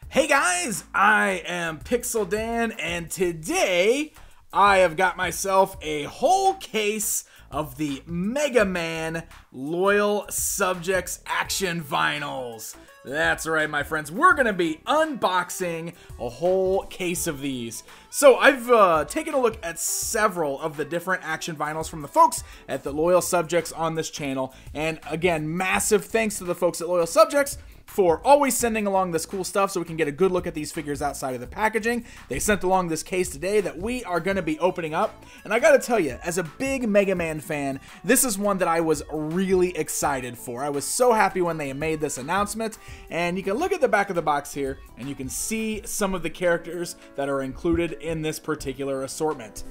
Hey guys, I am Pixel Dan, and today I have got myself a whole case of the Mega Man Loyal Subjects Action Vinyls. That's right, my friends. We're going to be unboxing a whole case of these. So I've taken a look at several of the different action vinyls from the folks at the Loyal Subjects on this channel. And again, massive thanks to the folks at Loyal Subjects for always sending along this cool stuff so we can get a good look at these figures outside of the packaging. They sent along this case today that we are going to be opening up. And I gotta tell you, as a big Mega Man fan, this is one that I was really excited for. I was so happy when they made this announcement. And you can look at the back of the box here, and you can see some of the characters that are included in this particular assortment.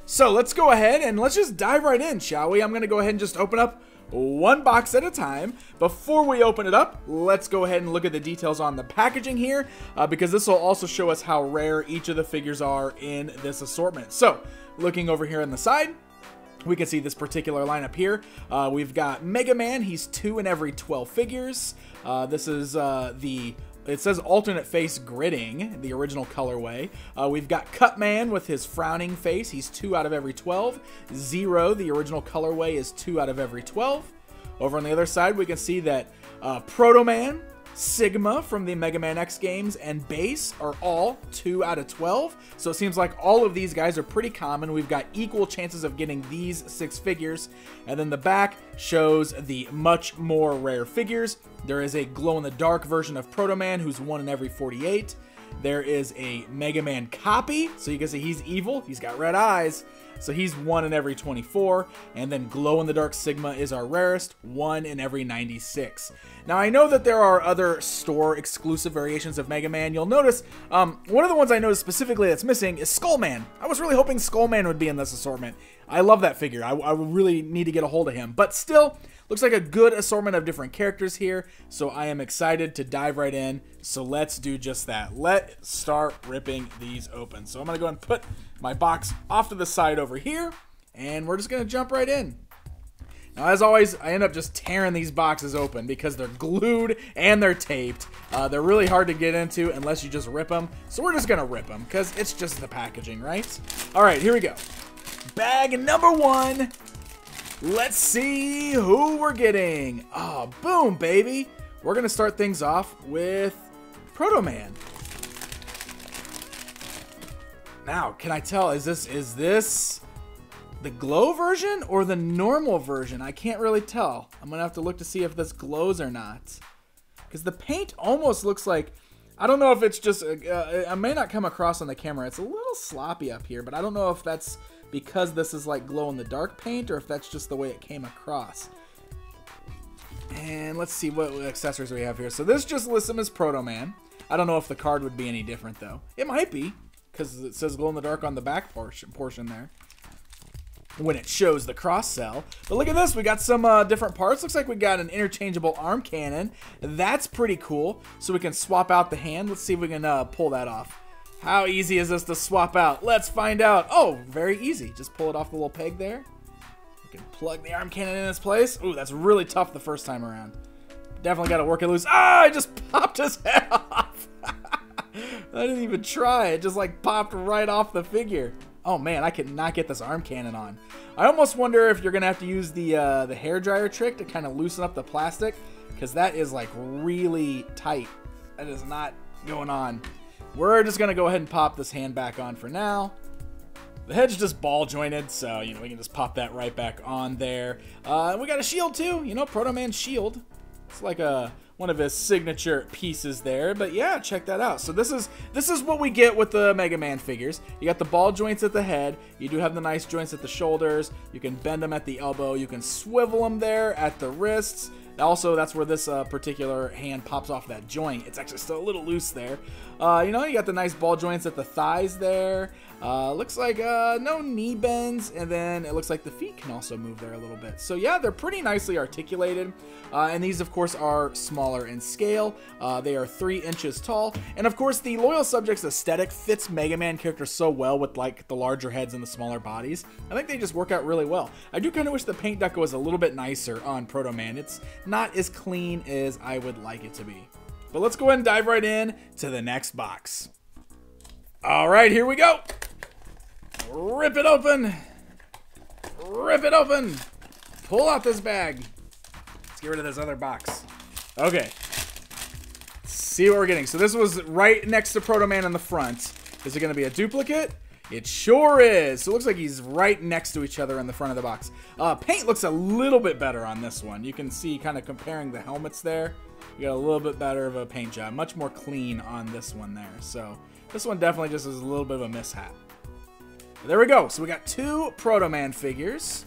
So let's go ahead and let's just dive right in, shall we? I'm going to go ahead and just open up one box at a time. Before we open it up, let's go ahead and look at the details on the packaging here, because this will also show us how rare each of the figures are in this assortment. So, looking over here on the side, we can see this particular lineup here. We've got Mega Man. He's 2 in every 12 figures. This is it says alternate face gridding, the original colorway. We've got Cut Man with his frowning face. He's 2 out of every 12. Zero, the original colorway, is 2 out of every 12. Over on the other side, we can see that Proto Man, Sigma from the Mega Man X games, and Base are all 2 out of 12. So it seems like all of these guys are pretty common. We've got equal chances of getting these 6 figures. And then the back shows the much more rare figures. There is a glow-in-the-dark version of Proto Man who's 1 in every 48. There is a Mega Man copy, so you can see he's evil. He's got red eyes. So he's 1 in every 24, and then Glow-in-the-Dark Sigma is our rarest, 1 in every 96. Now, I know that there are other store-exclusive variations of Mega Man. You'll notice, one of the ones I noticed specifically that's missing is Skull Man. I was really hoping Skull Man would be in this assortment. I love that figure. I really need to get a hold of him. But still, looks like a good assortment of different characters here, so I am excited to dive right in. So let's do just that. Let's start ripping these open. So I'm going to go and put my box off to the side over here, and we're just going to jump right in. Now, as always, I end up just tearing these boxes open because they're glued and they're taped. They're really hard to get into unless you just rip them. So we're just going to rip them because it's just the packaging, right? All right, here we go. Bag number 1. Let's see who we're getting. Oh, boom, baby. We're going to start things off with Proto Man. Now, can I tell, is this the glow version or the normal version? I can't really tell. I'm going to have to look to see if this glows or not. Because the paint almost looks like, I don't know if it's just, I may not come across on the camera. It's a little sloppy up here, but I don't know if that's because this is like glow-in-the-dark paint or if that's just the way it came across. And let's see what accessories we have here. So this just lists him as Proto Man. I don't know if the card would be any different, though. It might be, because it says glow-in-the-dark on the back portion there when it shows the cross-cell. But look at this. We got some different parts. Looks like we got an interchangeable arm cannon. That's pretty cool. So we can swap out the hand. Let's see if we can pull that off. How easy is this to swap out? Let's find out. Oh, very easy. Just pull it off the little peg there. You can plug the arm cannon in its place. Ooh, that's really tough the first time around. Definitely got to work it loose. Ah, I just popped his head off. I didn't even try. It just like popped right off the figure. Oh man, I could not get this arm cannon on. I almost wonder if you're gonna have to use the hairdryer trick to kind of loosen up the plastic, because that is like really tight. That is not going on. We're just gonna go ahead and pop this hand back on for now. The head's just ball jointed, so you know we can just pop that right back on there. We got a shield too. You know, Proto Man's shield. It's like one of his signature pieces there, but yeah, check that out. So this is what we get with the Mega Man figures. You got the ball joints at the head. You do have the nice joints at the shoulders. You can bend them at the elbow. You can swivel them there at the wrists. Also, that's where this particular hand pops off that joint. It's actually still a little loose there. You know, you got the nice ball joints at the thighs there. Looks like no knee bends, and then it looks like the feet can also move there a little bit. So yeah, they're pretty nicely articulated. And these, of course, are smaller in scale. They are 3 inches tall. And of course, the Loyal Subjects aesthetic fits Mega Man characters so well with like the larger heads and the smaller bodies. I think they just work out really well. I do kind of wish the paint deco was a little bit nicer on Proto Man. It's not as clean as I would like it to be. But let's go ahead and dive right in to the next box. All right, here we go. Rip it open. Rip it open. Pull out this bag. Let's get rid of this other box. Okay. Let's see what we're getting. So this was right next to Proto Man on the front. Is it going to be a duplicate? It sure is. So it looks like he's right next to each other in the front of the box. Paint looks a little bit better on this one. You can see kind of comparing the helmets there. You got a little bit better of a paint job. Much more clean on this one there. So this one definitely just is a little bit of a mishap. But there we go. So we got 2 Proto Man figures.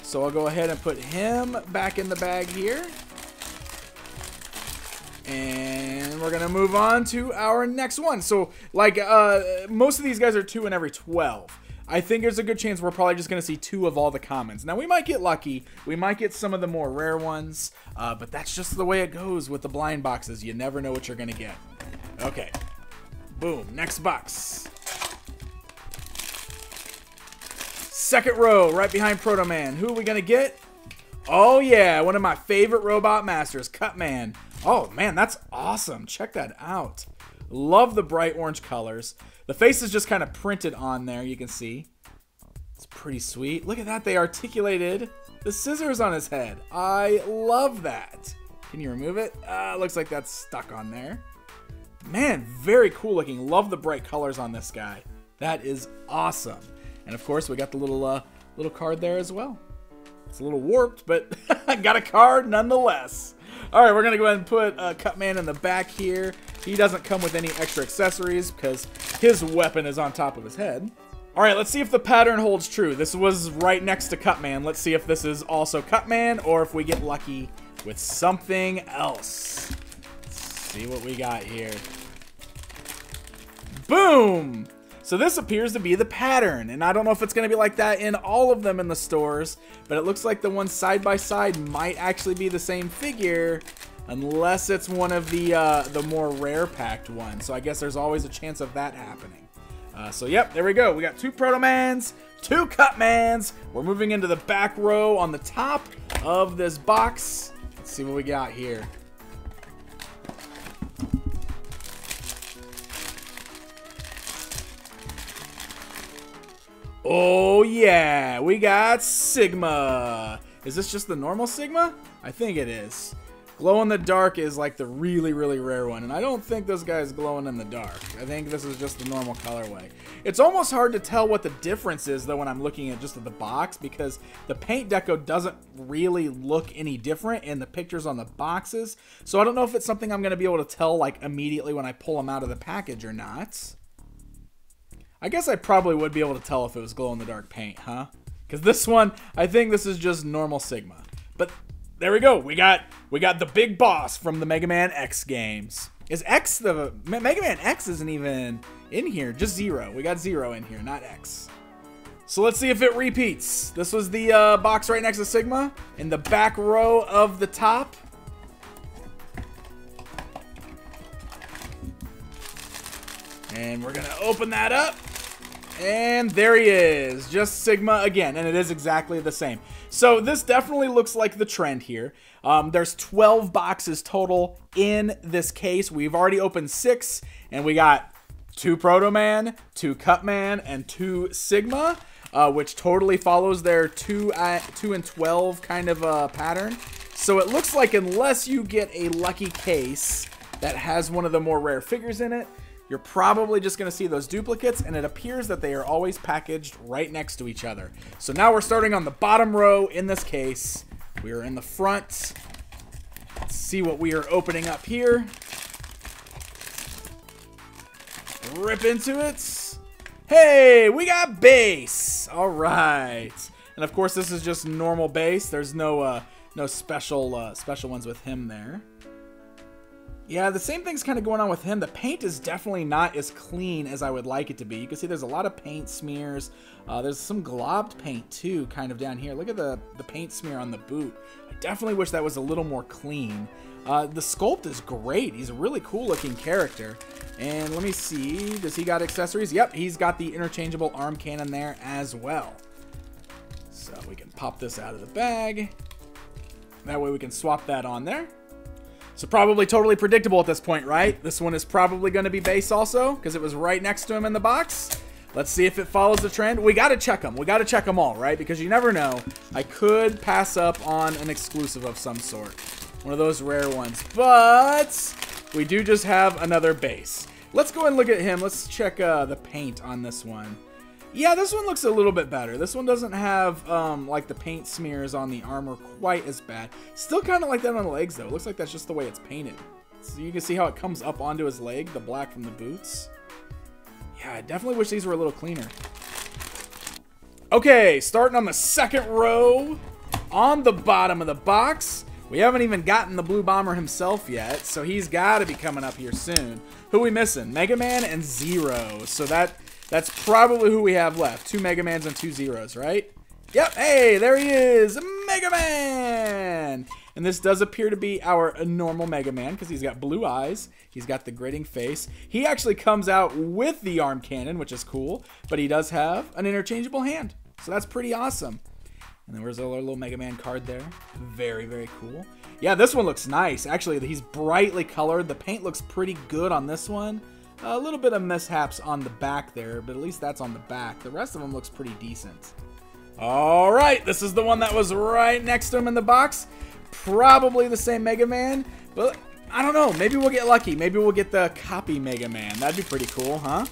So I'll go ahead and put him back in the bag here. And we're going to move on to our next one. So, like, most of these guys are 2 in every 12. I think there's a good chance we're probably just going to see 2 of all the commons. Now, we might get lucky. We might get some of the more rare ones. But that's just the way it goes with the blind boxes. You never know what you're going to get. Okay. Boom. Next box. Second row, right behind Proto Man. Who are we going to get? Oh, yeah. One of my favorite robot masters, Cut Man. Oh, man, that's awesome. Check that out. Love the bright orange colors. The face is just kind of printed on there, you can see. It's pretty sweet. Look at that. They articulated the scissors on his head. I love that. Can you remove it? Looks like that's stuck on there. Man, very cool looking. Love the bright colors on this guy. That is awesome. And, of course, we got the little card there as well. It's a little warped, but I got a card nonetheless. All right, we're going to go ahead and put Cut Man in the back here. He doesn't come with any extra accessories because his weapon is on top of his head. All right, let's see if the pattern holds true. This was right next to Cut Man. Let's see if this is also Cut Man or if we get lucky with something else. Let's see what we got here. Boom! So this appears to be the pattern, and I don't know if it's going to be like that in all of them in the stores, but it looks like the ones side by side might actually be the same figure, unless it's one of the more rare packed ones. So I guess there's always a chance of that happening. So yep, there we go. We got 2 Proto Mans, 2 Cut Mans. We're moving into the back row on the top of this box. Let's see what we got here. Oh yeah, we got Sigma. Is this just the normal Sigma? I think it is. Glow in the dark is like the really, really rare one, and I don't think this guy's glowing in the dark. I think this is just the normal colorway. It's almost hard to tell what the difference is though when I'm looking at just the box, because the paint deco doesn't really look any different in the pictures on the boxes. So I don't know if it's something I'm going to be able to tell like immediately when I pull them out of the package or not. I guess I probably would be able to tell if it was glow-in-the-dark paint, huh? Because this one, I think this is just normal Sigma. But there we go. We got the big boss from the Mega Man X games. Is X the... Mega Man X isn't even in here. Just 0. We got 0 in here, not X. So let's see if it repeats. This was the box right next to Sigma. In the back row of the top. And we're going to open that up. And there he is, just Sigma again, and it is exactly the same. So this definitely looks like the trend here. There's 12 boxes total in this case. We've already opened 6, and we got 2 Proto Man, 2 Cut Man, and 2 Sigma, which totally follows their 2 and 12 kind of pattern. So it looks like unless you get a lucky case that has one of the more rare figures in it, you're probably just going to see those duplicates, and it appears that they are always packaged right next to each other. So now we're starting on the bottom row in this case. We are in the front. Let's see what we are opening up here. Rip into it. Hey, we got base. All right. And of course, this is just normal base. There's no special ones with him there. Yeah, the same thing's kind of going on with him. The paint is definitely not as clean as I would like it to be. You can see there's a lot of paint smears. There's some globbed paint too, kind of down here. Look at the paint smear on the boot. I definitely wish that was a little more clean. The sculpt is great. He's a really cool looking character. And let me see, does he got accessories? Yep, he's got the interchangeable arm cannon there as well. So we can pop this out of the bag. That way we can swap that on there. So probably totally predictable at this point, right? This one is probably going to be base also, because it was right next to him in the box. Let's see if it follows the trend. We got to check them. We got to check them all, right? Because you never know. I could pass up on an exclusive of some sort. One of those rare ones. But we do just have another base. Let's go and look at him. Let's check the paint on this one. Yeah, this one looks a little bit better. This one doesn't have, like, the paint smears on the armor quite as bad. Still kind of like that on the legs, though. It looks like that's just the way it's painted. So you can see how it comes up onto his leg, the black from the boots. Yeah, I definitely wish these were a little cleaner. Okay, starting on the second row. On the bottom of the box, we haven't even gotten the Blue Bomber himself yet, so he's got to be coming up here soon. Who are we missing? Mega Man and Zero. So that's probably who we have left. 2 Mega Mans and 2 Zeros, right? Yep, hey, there he is, Mega Man! And this does appear to be our normal Mega Man because he's got blue eyes. He's got the gritting face. He actually comes out with the arm cannon, which is cool, but he does have an interchangeable hand. So that's pretty awesome. And then where's our little Mega Man card there? Very, very cool. Yeah, this one looks nice. Actually, he's brightly colored. The paint looks pretty good on this one. A little bit of mishaps on the back there, but at least that's on the back. The rest of them looks pretty decent. All right, this is the one that was right next to him in the box. Probably the same Mega Man, but I don't know. Maybe we'll get lucky. Maybe we'll get the copy Mega Man. That'd be pretty cool, huh?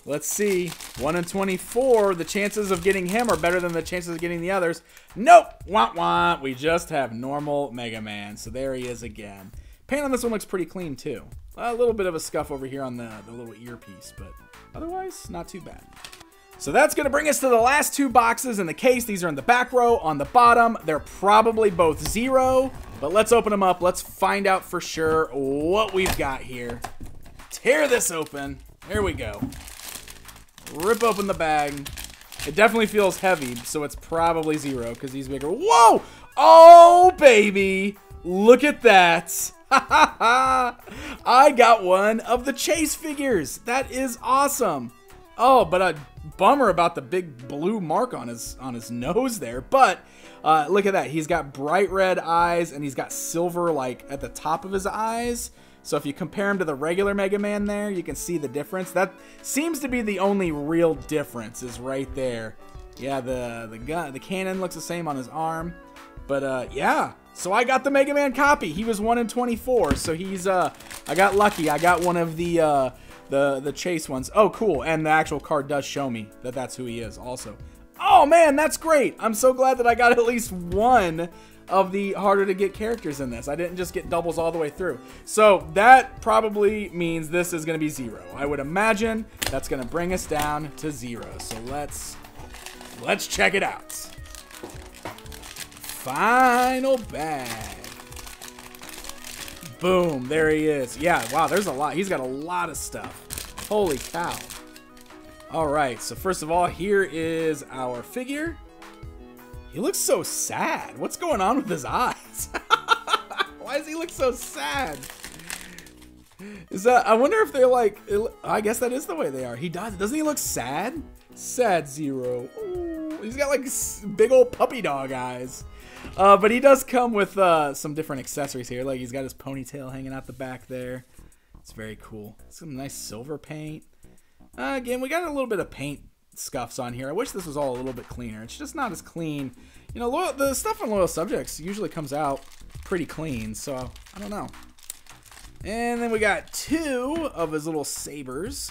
Let's see. 1 in 24. The chances of getting him are better than the chances of getting the others. Nope. Wah wah. We just have normal Mega Man. So there he is again. Paint on this one looks pretty clean too. A little bit of a scuff over here on the little earpiece, but otherwise not too bad. So that's going to bring us to the last 2 boxes in the case. These are in the back row. On the bottom, they're probably both 0, but let's open them up. Let's find out for sure what we've got here. Tear this open. There we go. Rip open the bag. It definitely feels heavy, so it's probably 0 because he's bigger. Whoa! Oh, baby! Look at that. I got one of the Chase figures. That is awesome. Oh, but a bummer about the big blue mark on his nose there. But look at that. He's got bright red eyes, and he's got silver like at the top of his eyes. So if you compare him to the regular Mega Man there, you can see the difference. That seems to be the only real difference is right there. Yeah, the cannon looks the same on his arm. But yeah. So I got the Mega Man copy. He was 1 in 24. So he's I got lucky. I got one of the Chase ones. Oh, cool. And the actual card does show me that that's who he is also. Oh, man, that's great. I'm so glad that I got at least one of the harder to get characters in this. I didn't just get doubles all the way through. So that probably means this is going to be 0. I would imagine that's going to bring us down to 0. So let's check it out. Final bag. Boom, there he is. Yeah, wow, there's a lot. He's got a lot of stuff. Holy cow. All right, so first of all, here is our figure. He looks so sad. What's going on with his eyes? Why does he look so sad? Is that, I wonder if they're like, I guess that is the way they are. He does. Doesn't he look sad? Sad 0. Ooh, he's got like big old puppy dog eyes. But he does come with some different accessories here. Like he's got his ponytail hanging out the back there. It's very cool. Some nice silver paint. Again, we got a little bit of paint scuffs on here. I wish this was all a little bit cleaner. It's just not as clean. You know, the stuff on Loyal Subjects usually comes out pretty clean. So, I don't know. And then we got 2 of his little sabers,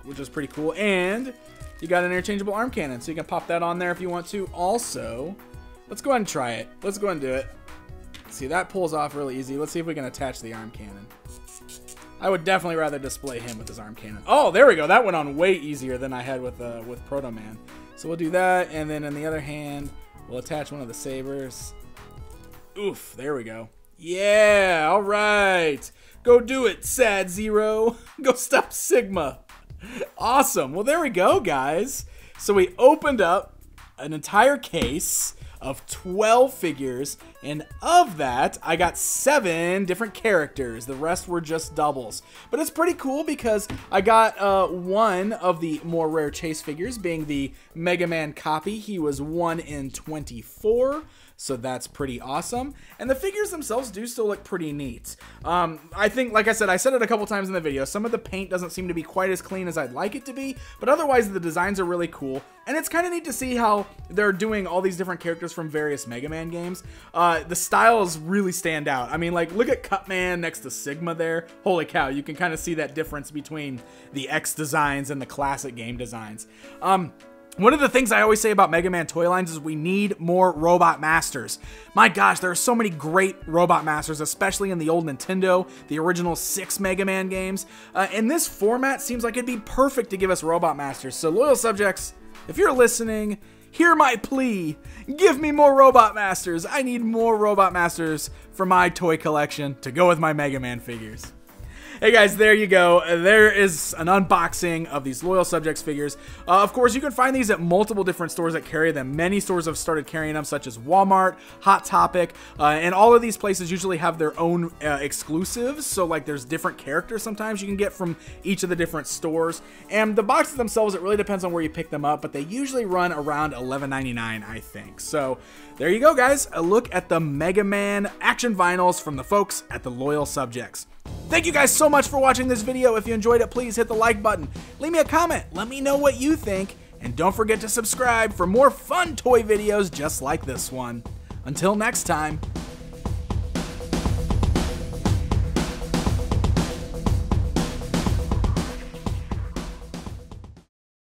which is pretty cool. And you got an interchangeable arm cannon. So you can pop that on there if you want to. Also, let's go ahead and try it. Let's go ahead and do it. See, that pulls off really easy. Let's see if we can attach the arm cannon. I would definitely rather display him with his arm cannon. Oh, there we go. That went on way easier than I had with Proto Man. So we'll do that, and then in the other hand, we'll attach one of the sabers. Oof, there we go. Yeah, all right. Go do it, Sad 0. Go stop Sigma. Awesome. Well, there we go, guys. So we opened up an entire case of 12 figures, and of that, I got 7 different characters. The rest were just doubles. But it's pretty cool because I got one of the more rare Chase figures, being the Mega Man copy. He was 1 in 24. so that's pretty awesome. And the figures themselves do still look pretty neat. I think, like I said it a couple times in the video, some of the paint doesn't seem to be quite as clean as I'd like it to be, but otherwise the designs are really cool. And it's kind of neat to see how they're doing all these different characters from various Mega Man games. The styles really stand out. I mean, like, look at Cutman next to Sigma there. Holy cow, you can kind of see that difference between the X designs and the classic game designs. One of the things I always say about Mega Man toy lines is we need more Robot Masters. My gosh, there are so many great Robot Masters, especially in the old Nintendo, the original 6 Mega Man games. And this format seems like it'd be perfect to give us Robot Masters. So loyal subjects, if you're listening, hear my plea. Give me more Robot Masters. I need more Robot Masters for my toy collection to go with my Mega Man figures. Hey guys, there you go. There is an unboxing of these Loyal Subjects figures. Of course, you can find these at multiple different stores that carry them. Many stores have started carrying them, such as Walmart, Hot Topic, and all of these places usually have their own exclusives. So, like, there's different characters sometimes you can get from each of the different stores. And the boxes themselves, it really depends on where you pick them up, but they usually run around $11.99, I think. So, there you go, guys. A look at the Mega Man action vinyls from the folks at the Loyal Subjects. Thank you guys so much for watching this video. If you enjoyed it, please hit the like button. Leave me a comment. Let me know what you think. And don't forget to subscribe for more fun toy videos just like this one. Until next time.